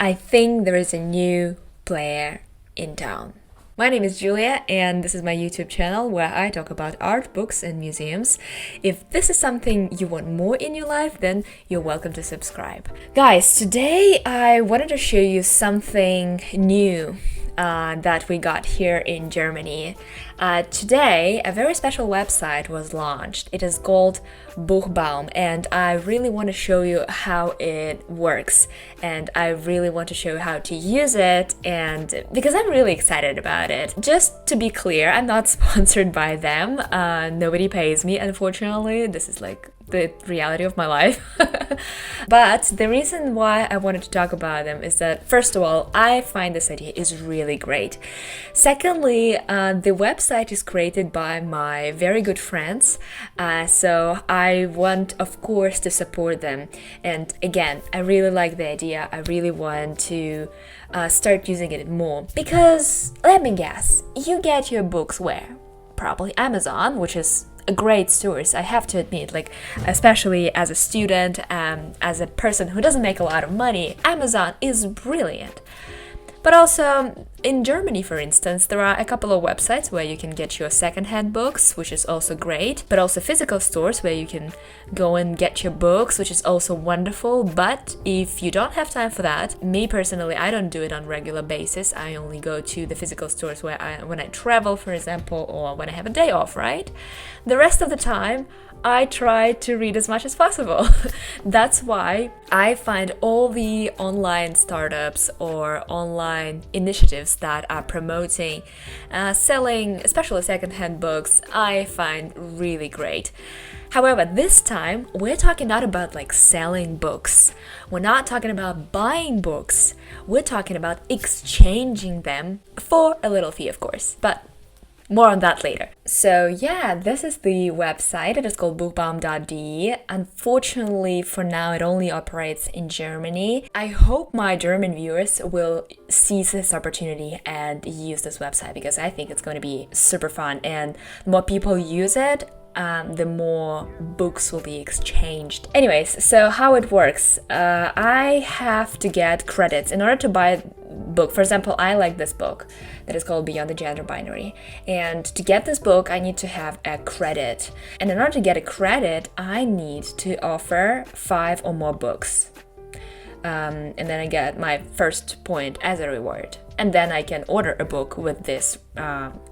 I think there is a new player in town. My name is Julia, and this is my YouTube channel where I talk about art, books, and museums. If this is something you want more in your life, then you're welcome to subscribe. Guys, today I wanted to show you something new that we got here in Germany. Today, a very special website was launched. It is called Buchbaum, and I really want to show you how it works, and I really want to show you how to use it, and because I'm really excited about it. Just to be clear, I'm not sponsored by them. Nobody pays me, unfortunately. This is like the reality of my life. But the reason why I wanted to talk about them is that, first of all, I find this idea is really great. Secondly, the website is created by my very good friends, so I want, of course, to support them. And again, I really like the idea. I really want to start using it more, because let me guess, you get your books where? Probably Amazon, which is a great source, I have to admit, like, especially as a student, as a person who doesn't make a lot of money, Amazon is brilliant. But also, in Germany, for instance, there are a couple of websites where you can get your secondhand books, which is also great, but also physical stores where you can go and get your books, which is also wonderful. But if you don't have time for that, me personally, I don't do it on a regular basis. I only go to the physical stores when I travel, for example, or when I have a day off, right? The rest of the time, I try to read as much as possible. That's why I find all the online startups or online initiatives that are promoting selling, especially secondhand books, I find really great. However, this time we're talking not about like selling books. We're not talking about buying books. We're talking about exchanging them for a little fee, of course. But more on that later. So yeah, this is the website. It is called bookbaum.de. Unfortunately, for now, it only operates in Germany. I hope my German viewers will seize this opportunity and use this website, because I think it's going to be super fun. And the more people use it, the more books will be exchanged. Anyways, so how it works. I have to get credits in order to buy a book. For example, I like this book that is called Beyond the Gender Binary. And to get this book, I need to have a credit. And in order to get a credit, I need to offer 5 or more books. And then I get my first point as a reward. And then I can order a book with this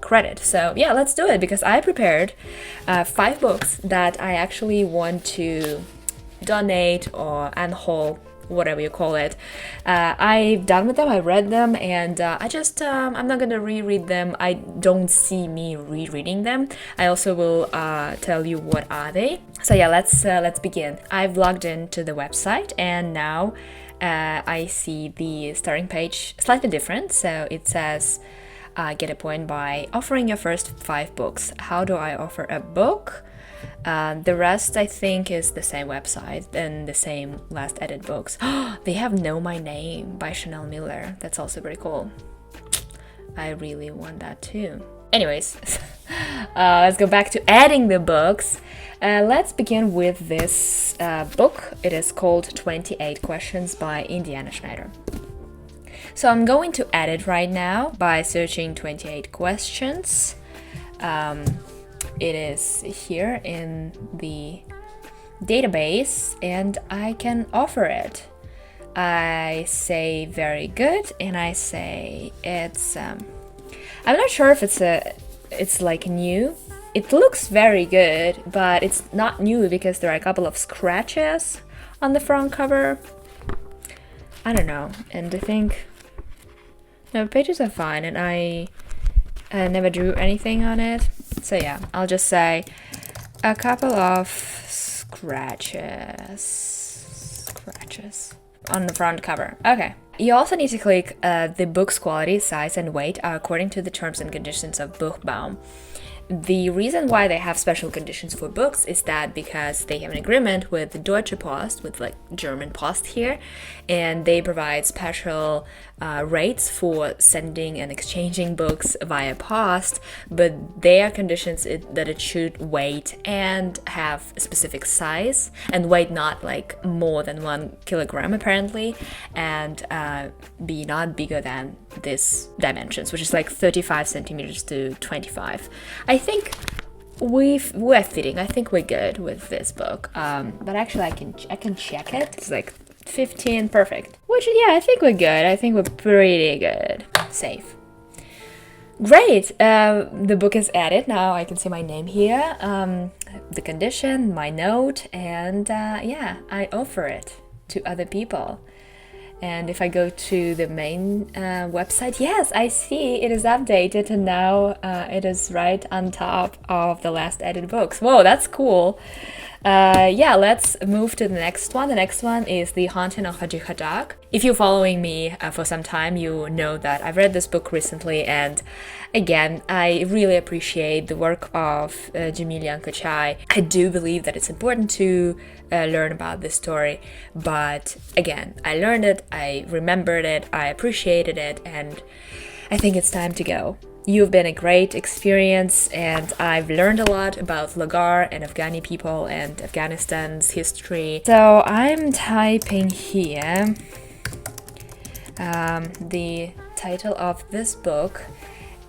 credit. So yeah, let's do it, because I prepared 5 books that I actually want to donate or unhaul, whatever you call it. I've done with them, I read them, and I'm not gonna reread them. I don't see me rereading them. I also will tell you what are they. So yeah, let's begin. I've logged into the website, and now I see the starting page slightly different. So it says get a point by offering your first 5 books. How do I offer a book? The rest, I think, is the same website and the same last edit books. They have Know My Name by Chanel Miller. That's also pretty cool. I really want that too. Anyways, let's go back to adding the books. Let's begin with this book. It is called 28 Questions by Indiana Schneider. So I'm going to add it right now by searching 28 questions. It is here in the database, and I can offer it. I say very good, and I say it's I'm not sure if it's like new. It looks very good, but it's not new because there are a couple of scratches on the front cover. I don't know, and I think no, pages are fine, and I never drew anything on it. So yeah, I'll just say a couple of scratches on the front cover. Okay. You also need to click the book's quality, size, and weight are according to the terms and conditions of Buchbaum. The reason why they have special conditions for books is that because they have an agreement with the Deutsche Post, with like German Post here, and they provide special rates for sending and exchanging books via post, but their conditions that it should weight and have a specific size and weight not like more than 1 kilogram apparently, and be not bigger than this dimensions, which is like 35 centimeters to 25. I think we're fitting. I think we're good with this book. But actually, I can check it. It's like 15, perfect. Which, yeah, I think we're good. I think we're pretty good. Safe. Great. The book is added. Now I can see my name here, the condition, my note, and yeah, I offer it to other people. And if I go to the main website, yes, I see it is updated, and now it is right on top of the last added books. Whoa, that's cool. Yeah, let's move to the next one. The next one is The Haunting of Haji Hadak. If you're following me for some time, you know that I've read this book recently, and again, I really appreciate the work of Jamil Yankochai. I do believe that it's important to learn about this story, but again, I learned it, I remembered it, I appreciated it, and I think it's time to go. You've been a great experience, and I've learned a lot about Logar and Afghani people and Afghanistan's history. So I'm typing here the title of this book,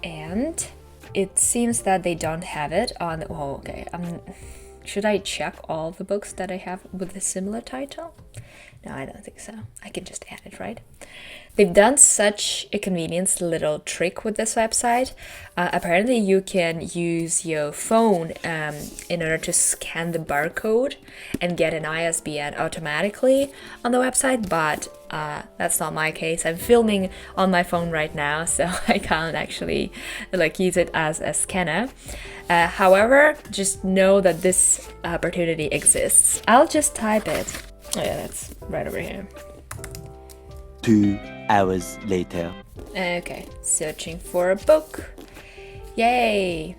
and it seems that they don't have it on. Oh, okay. Should I check all the books that I have with a similar title? No, I don't think so. I can just add it, right? They've done such a convenient little trick with this website. Apparently, you can use your phone in order to scan the barcode and get an ISBN automatically on the website, but that's not my case. I'm filming on my phone right now, so I can't actually like use it as a scanner. However, just know that this opportunity exists. I'll just type it. Oh yeah, that's right over here. 2 hours later. Okay, searching for a book. Yay!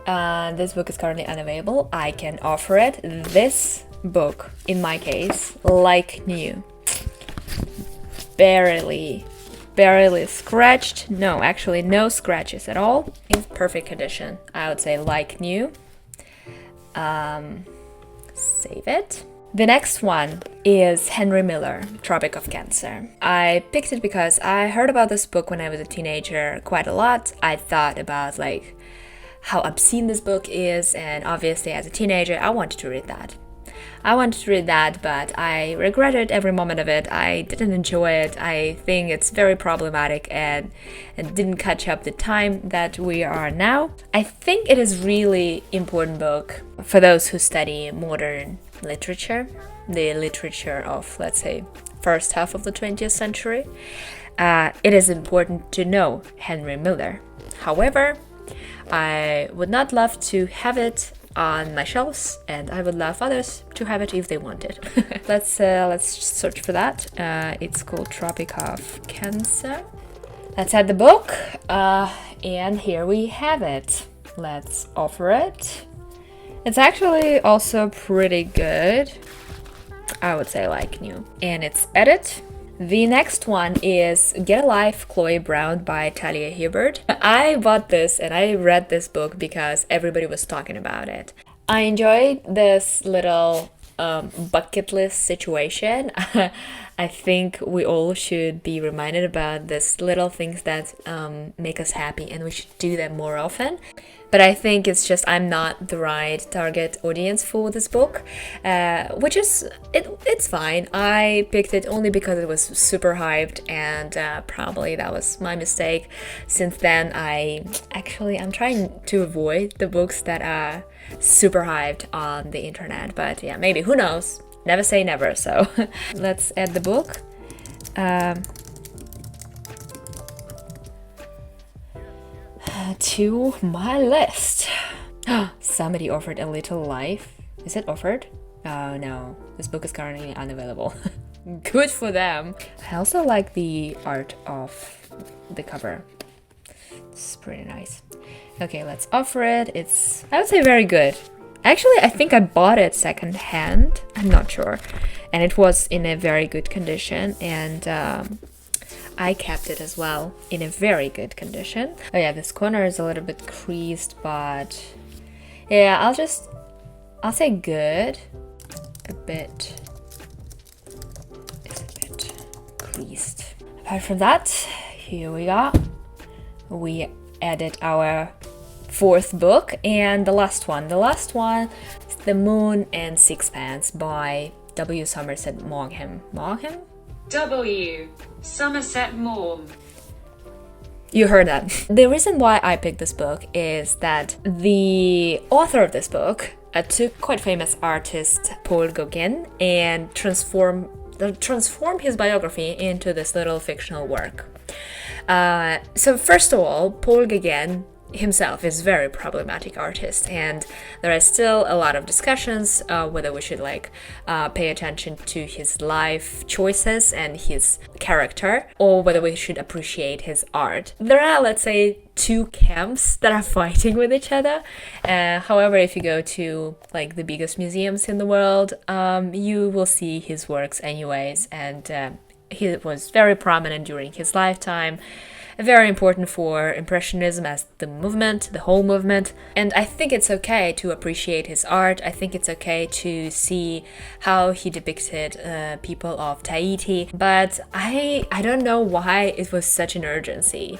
This book is currently unavailable. I can offer it. This book, in my case, like new. Barely scratched. No, actually no scratches at all. In perfect condition. I would say like new. Save it. The next one is Henry Miller, Tropic of Cancer. I picked it because I heard about this book when I was a teenager quite a lot. I thought about like how obscene this book is, and obviously as a teenager I wanted to read that. But I regretted every moment of it. I didn't enjoy it. I think it's very problematic and didn't catch up the time that we are now. I think it is really important book for those who study modern literature, the literature of, let's say, first half of the 20th century. It is important to know Henry Miller. However, I would not love to have it on my shelves, and I would love others to have it if they want it. Let's search for that. It's called Tropic of Cancer. Let's add the book, and here we have it. Let's offer it. It's actually also pretty good. I would say like new. And it's edit. The next one is Get a Life, Chloe Brown by Talia Hibbert. I bought this and I read this book because everybody was talking about it. I enjoyed this little bucket list situation. I think we all should be reminded about these little things that make us happy, and we should do them more often. But I think it's just I'm not the right target audience for this book, which is, it's fine. I picked it only because it was super hyped, and probably that was my mistake. Since then, I'm trying to avoid the books that are super hyped on the internet. But yeah, maybe, who knows? Never say never. So let's add the book. To my list. Somebody offered A Little Life. Is it offered? Oh no, this book is currently unavailable. Good for them. I also like the art of the cover. It's pretty nice. Okay, let's offer it. It's, I would say, very good. Actually, I think I bought it second hand. I'm not sure. And it was in a very good condition. And I kept it as well in a very good condition. Oh yeah, this corner is a little bit creased, but yeah, I'll say good. It's a bit creased. Apart from that, here we go. We added our fourth book and the last one. The last one is The Moon and Sixpence by W. Somerset Maugham. Maugham? W. Somerset Maugham. You heard that. The reason why I picked this book is that the author of this book took quite famous artist Paul Gauguin and transformed his biography into this little fictional work. So first of all, Paul Gauguin himself is a very problematic artist, and there are still a lot of discussions whether we should pay attention to his life choices and his character, or whether we should appreciate his art. There are, let's say, two camps that are fighting with each other. However, if you go to the biggest museums in the world, you will see his works anyways, and he was very prominent during his lifetime. Very important for Impressionism as the movement, the whole movement. And I think it's okay to appreciate his art. I think it's okay to see how he depicted people of Tahiti. But I don't know why it was such an urgency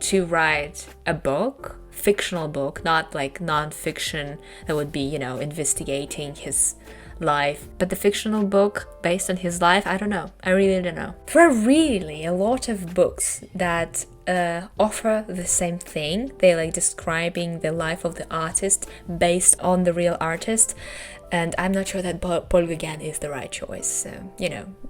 to write a book, fictional book, not like non-fiction that would be, investigating his life, but the fictional book based on his life. I don't know. I really don't know. There are really a lot of books that offer the same thing. They describing the life of the artist based on the real artist, and I'm not sure that Paul Gauguin is the right choice. So,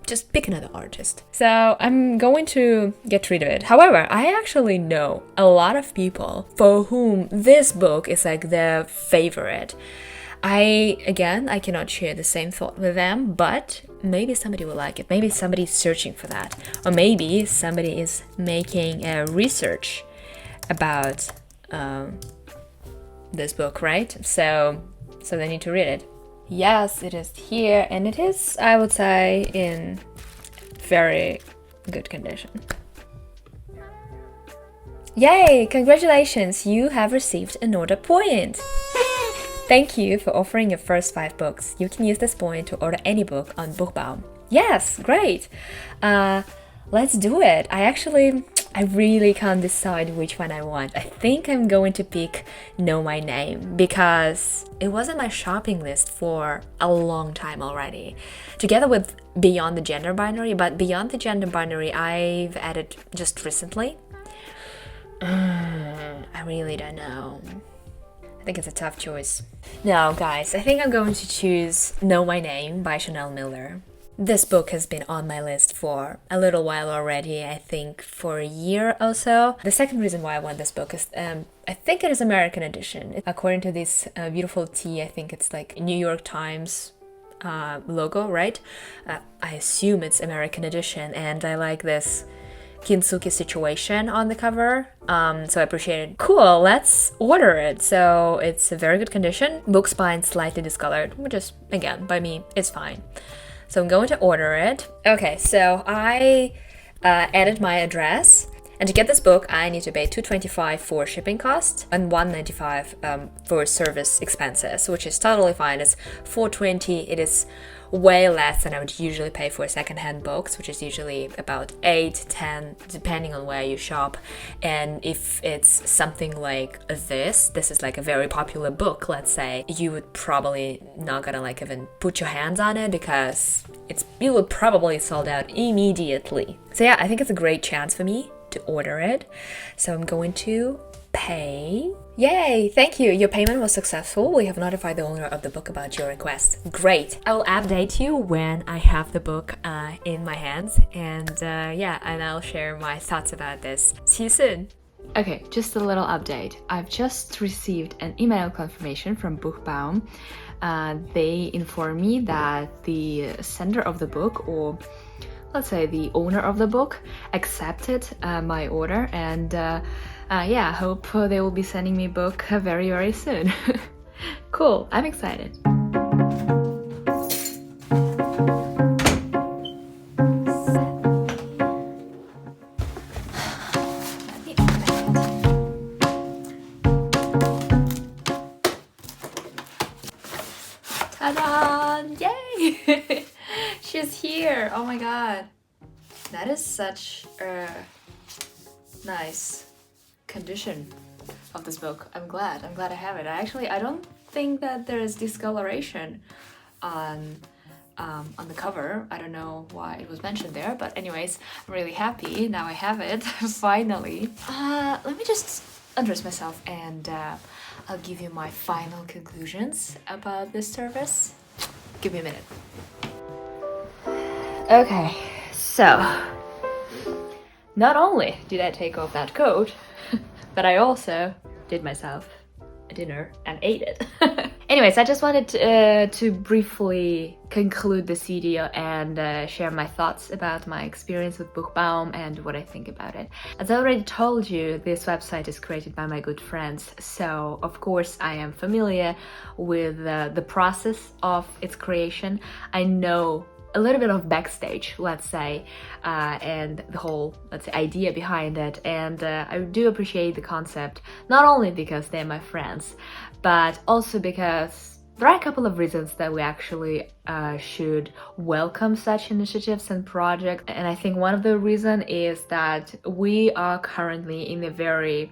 just pick another artist. So I'm going to get rid of it. However, I actually know a lot of people for whom this book is their favorite. I cannot share the same thought with them, but maybe somebody will like it. Maybe somebody's searching for that. Or maybe somebody is making a research about this book, right? So they need to read it. Yes, it is here, and it is, I would say, in very good condition. Yay! Congratulations! You have received an order point! Thank you for offering your first 5 books. You can use this point to order any book on Buchbaum. Yes, great! Let's do it. I really can't decide which one I want. I think I'm going to pick Know My Name because it was on my shopping list for a long time already. Together with Beyond the Gender Binary, but Beyond the Gender Binary I've added just recently. I really don't know. I think it's a tough choice. No, guys, I think I'm going to choose Know My Name by Chanel Miller. This book has been on my list for a little while already, I think for a year or so. The second reason why I want this book is I think it is American edition. According to this beautiful tee, I think it's New York Times logo, right? I assume it's American edition, and I like this kintsugi situation on the cover, so I appreciate it. Cool, let's order it. So it's a very good condition. Book spine slightly discolored, which is, again, by me, it's fine. So I'm going to order it. Okay, so I added my address, and to get this book I need to pay $2.25 for shipping costs and $1.95 for service expenses, which is totally fine. It's $4.20. It is way less than I would usually pay for secondhand books, which is usually about $8-10, depending on where you shop. And if it's something like this is a very popular book, let's say, you would probably not gonna even put your hands on it because you would probably sold out immediately. So yeah, I think it's a great chance for me to order it. So I'm going to pay. Yay! Thank you! Your payment was successful. We have notified the owner of the book about your request. Great! I will update you when I have the book in my hands, and and I'll share my thoughts about this. See you soon! Okay, just a little update. I've just received an email confirmation from Buchbaum. They inform me that the sender of the book, or let's say the owner of the book accepted my order, and yeah, I hope they will be sending me a book very, very soon. Cool, I'm excited. Ta-da! Yay! She's here! Oh my god. That is such a nice condition of this book. I'm glad I have it. I don't think that there is discoloration on the cover. I don't know why it was mentioned there, but anyways, I'm really happy. Now I have it, finally. Let me just undress myself and I'll give you my final conclusions about this service. Give me a minute. Okay, so not only did I take off that coat, but I also did myself a dinner and ate it. Anyways, I just wanted to briefly conclude this video and share my thoughts about my experience with Buchbaum and what I think about it. As I already told you, this website is created by my good friends, so of course I am familiar with the process of its creation. I know a little bit of backstage, let's say, and the whole, let's say, idea behind it, and I do appreciate the concept, not only because they're my friends, but also because there are a couple of reasons that we actually should welcome such initiatives and projects. And I think one of the reasons is that we are currently in a very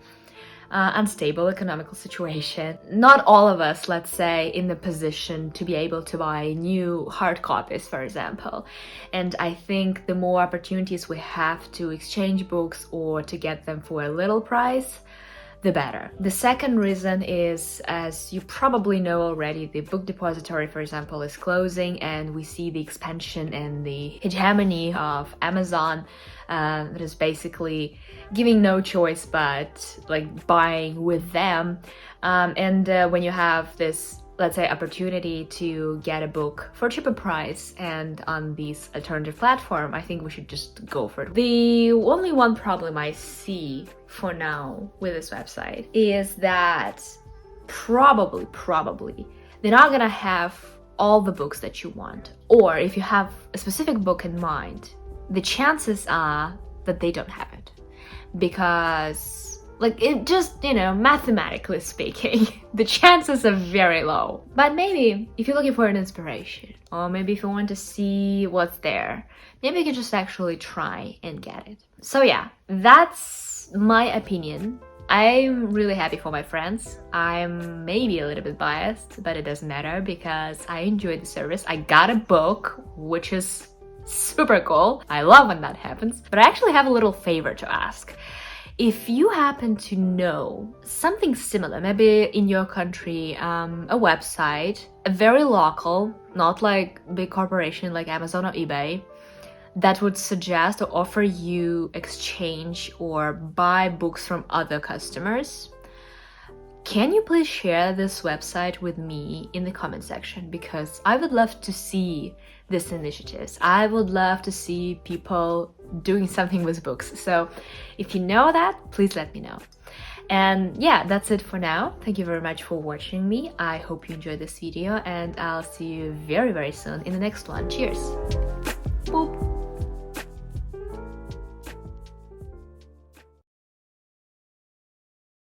unstable economical situation. Not all of us, let's say, in the position to be able to buy new hard copies, for example. And I think the more opportunities we have to exchange books or to get them for a little price, the better. The second reason is, as you probably know already, the book depository, for example, is closing, and we see the expansion and the hegemony of Amazon that is basically giving no choice but like buying with them. And when you have this, let's say, opportunity to get a book for a cheaper price and on these alternative platform, I think we should just go for it. The only one problem I see for now with this website is that probably they're not gonna have all the books that you want, or if you have a specific book in mind, the chances are that they don't have it, because like it just, you know, mathematically speaking, the chances are very low. But maybe if you're looking for an inspiration, or maybe if you want to see what's there, maybe you can just actually try and get it. So yeah, that's my opinion. I'm really happy for my friends. I'm maybe a little bit biased, but it doesn't matter because I enjoyed the service. I got a book, which is super cool. I love when that happens. But I actually have a little favor to ask. If you happen to know something similar, maybe in your country, a website, a very local, not like big corporation like Amazon or eBay, that would suggest or offer you exchange or buy books from other customers, can you please share this website with me in the comment section? Because I would love to see these initiatives. I would love to see people doing something with books. So if you know that, please let me know. And yeah, that's it for now. Thank you very much for watching me. I hope you enjoyed this video, and I'll see you very, very soon in the next one. Cheers! Boop!